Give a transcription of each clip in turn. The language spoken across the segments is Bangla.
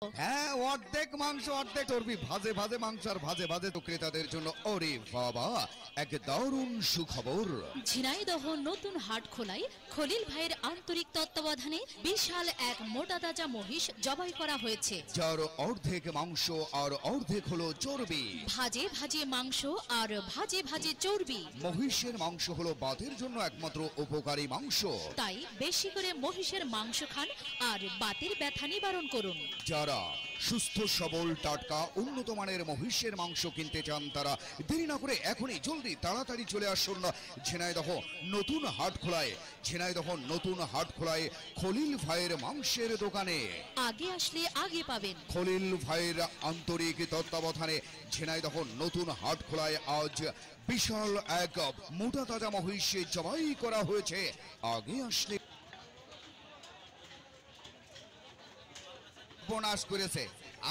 হ্যাঁ, অর্ধেক মাংস অর্ধেক চর্বি, ভাজে ভাজে মাংস আর ভাজে ভাজে তো ক্রেতাদের জন্য ওরে বাবা এক দারুণ সুখবর। ঝিনাইদহ নতুন হাট খোলায় খলিল ভাইয়ের আন্তরিক তত্ত্বাবধানে বিশাল এক মোটা তাজা মহিষ জবাই করা হয়েছে, যার অর্ধেক মাংস আর অর্ধেক হলো চর্বি। ভাজে ভাজে মাংস আর ভাজে ভাজে চর্বি। মহিষের মাংস হলো বাতের জন্য একমাত্র উপকারী মাংস, তাই বেশি করে মহিষের মাংস খান আর বাতের ব্যথা নিবারণ করুন। যারা সুস্থ সবল টাটকা উন্নত মানের মহিষের মাংস কিনতে চান তারা দেরি না করে এখনই জলদি তাড়াতাড়ি চলে আসুন ঝিনাইদহ নতুন হাট খোলায়। ঝিনাইদহ নতুন হাট খোলায় খলিল ভাইয়ের মাংসের দোকানে। আগে আসলে আগে পাবেন। খলিল ভাইয়ের আন্তরিক তত্ত্বাবধানে ঝিনাইদহ নতুন হাট খোলায় আজ বিশাল এক মোটা তাজা মহিষ জবাই করা হয়েছে। আগে আসলে বোনাস করেছে।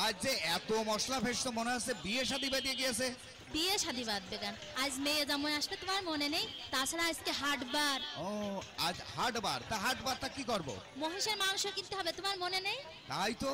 আজ যে এত মশলা ফেসতো মনে হচ্ছে বিয়ে শাদী বেঁধে গিয়েছে। বিয়ে শাদী বাদ বেগান, আজ মেয়ে জামাই আসবে তোমার মনে নেই? তাছাড়া আজকে হাটবার। ও আজ হাটবার, তা হাটবারটা কি করব? মহিষের মাংস কিনতে হবে, তোমার মনে নেই? তাই তো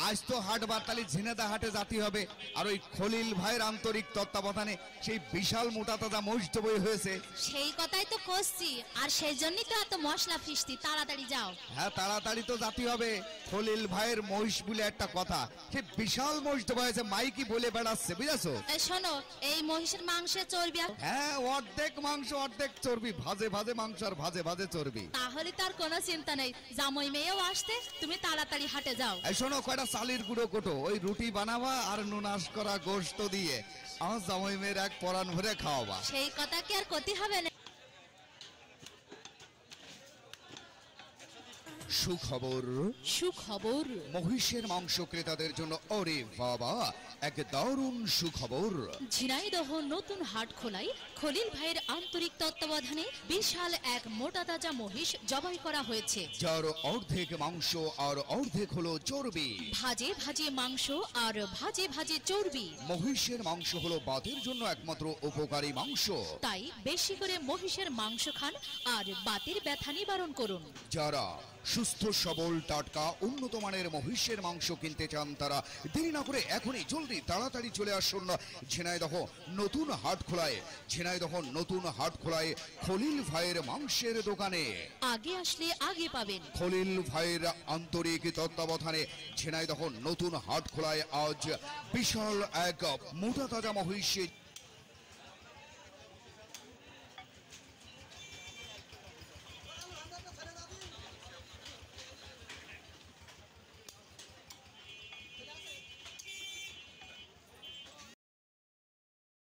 আজ তো হাটবার, তাহলে ঝিনেদা হাটে যেতে হবে। আর ওই খলিল ভাইয়ের আন্তরিক তত্ত্বাবধানে সেই বিশাল মোটা তাজা মহিষ বই হয়েছে। সেই কথাই তো করছি, আর সেই জন্যই তো এত মশলা ফিস্তি। তাড়াতাড়ি যাও। হ্যাঁ তাড়াতাড়ি তো যেতে হবে। খলিল ভাইয়ের মহিষ বলে একটা কথা, সে বিশাল মহিষ হয়েছে, মাইকি বলে বেড়াচ্ছে, বুঝেছো? শোনো, এই মহিষের মাংসের চর্বি। হ্যাঁ, অর্ধেক মাংস অর্ধেক চর্বি, ভাজে ভাজে মাংস আর ভাজে ভাজে চর্বি। তাহলে তার কোনো চিন্তা নেই, জামাই মেয়েও আসতে, তুমি তাড়াতাড়ি হাটে যাও। এই শোনো, কয়টা চালের গুঁড়ো কোটো, ওই রুটি বানাবা আর নুনাস করা গোশত দিয়ে আমার জামাই মেয়ের এক পরান ভরে খাওয়াবা। সেই কথা কি আর করতে হবে না? সুখবর, সুখবর। মহিষের মাংস ক্রেতাদের জন্য ওরে বাবা এক দারুণ সুখবর। ঝিনাইদহ নতুন হাট খোলায় খলিল ভাইয়ের আন্তরিক তত্ত্বাবধানে বিশাল এক মোটা তাজা মহিষ জবাই করা হয়েছে, যার অর্ধেক মাংস আর অর্ধেক হলো চর্বি। ভাজে ভাজে মাংস আর ভাজে ভাজে চর্বি। মহিষের মাংস হলো বাতের জন্য একমাত্র উপকারী মাংস, তাই বেশি করে মহিষের মাংস খান আর বাতের ব্যথা নিবারণ করুন। যারা সুস্থ সবল টাটকা উন্নত মানের মহিষের মাংস কিনতে চান তারা দেরি না করে এখনই জলদি তাড়াতাড়ি চলে আসুন ঝিনাইদহ নতুন হাট খোলায়। ঝিনাইদহ নতুন হাট খোলায় খলিল ভাইয়ের মাংসের দোকানে। আগে আসলে আগে পাবেন। খলিল ভাইয়ের আন্তরিক তত্ত্বাবধানে ঝিনাইদহ নতুন হাট খোলায় আজ বিশাল এক মোটা তাজা মহিষ